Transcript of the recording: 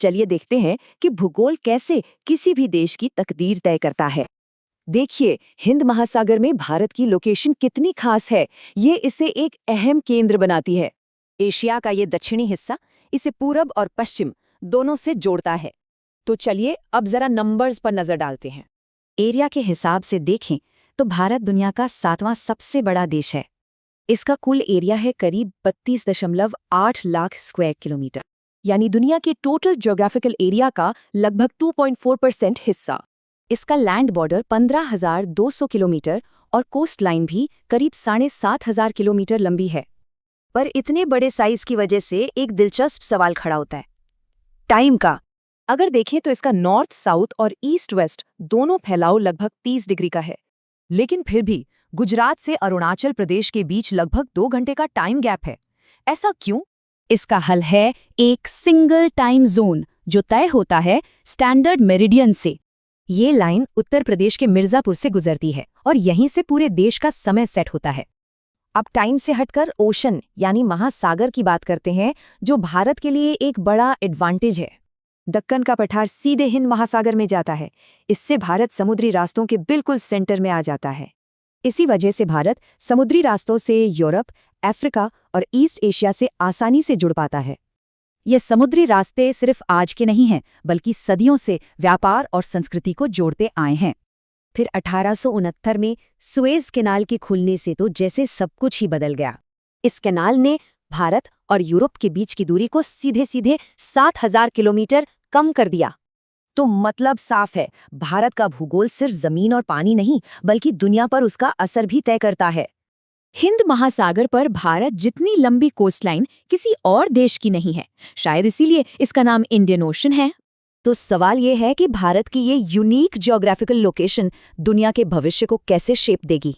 चलिए देखते हैं कि भूगोल कैसे किसी भी देश की तकदीर तय करता है। देखिए, हिंद महासागर में भारत की लोकेशन कितनी खास है। ये इसे एक अहम केंद्र बनाती है। एशिया का ये दक्षिणी हिस्सा इसे पूरब और पश्चिम दोनों से जोड़ता है। तो चलिए अब जरा नंबर्स पर नजर डालते हैं। एरिया के हिसाब से देखें तो भारत दुनिया का 7वां सबसे बड़ा देश है। इसका कुल एरिया है करीब 32.8 लाख स्क्वायर किलोमीटर, यानी दुनिया के टोटल ज्योग्राफिकल एरिया का लगभग 2.4% हिस्सा। इसका लैंड बॉर्डर 15,200 किलोमीटर और कोस्ट लाइन भी करीब 7,500 किलोमीटर लंबी है। पर इतने बड़े साइज की वजह से एक दिलचस्प सवाल खड़ा होता है, टाइम का। अगर देखें तो इसका नॉर्थ साउथ और ईस्ट वेस्ट दोनों फैलाव लगभग 30 डिग्री का है, लेकिन फिर भी गुजरात से अरुणाचल प्रदेश के बीच लगभग 2 घंटे का टाइम गैप है। ऐसा क्यों? इसका हल है एक सिंगल टाइम जोन जो तय होता है स्टैंडर्ड मेरिडियन से। ये लाइन उत्तर प्रदेश के मिर्जापुर से गुजरती है और यहीं से पूरे देश का समय सेट होता है। अब टाइम से हटकर ओशन यानी महासागर की बात करते हैं, जो भारत के लिए एक बड़ा एडवांटेज है। दक्कन का पठार सीधे हिंद महासागर में जाता है। इससे भारत समुद्री रास्तों के बिल्कुल सेंटर में आ जाता है। इसी वजह से भारत समुद्री रास्तों से यूरोप, अफ्रीका और ईस्ट एशिया से आसानी से जुड़ पाता है। ये समुद्री रास्ते सिर्फ आज के नहीं हैं, बल्कि सदियों से व्यापार और संस्कृति को जोड़ते आए हैं। फिर 1869 में सुएज कैनाल के खुलने से तो जैसे सब कुछ ही बदल गया। इस कैनाल ने भारत और यूरोप के बीच की दूरी को सीधे सीधे 7,000 किलोमीटर कम कर दिया। तो मतलब साफ है, भारत का भूगोल सिर्फ जमीन और पानी नहीं, बल्कि दुनिया पर उसका असर भी तय करता है। हिंद महासागर पर भारत जितनी लंबी कोस्टलाइन किसी और देश की नहीं है, शायद इसीलिए इसका नाम इंडियन ओशन है। तो सवाल ये है कि भारत की ये यूनिक ज्योग्राफिकल लोकेशन दुनिया के भविष्य को कैसे शेप देगी।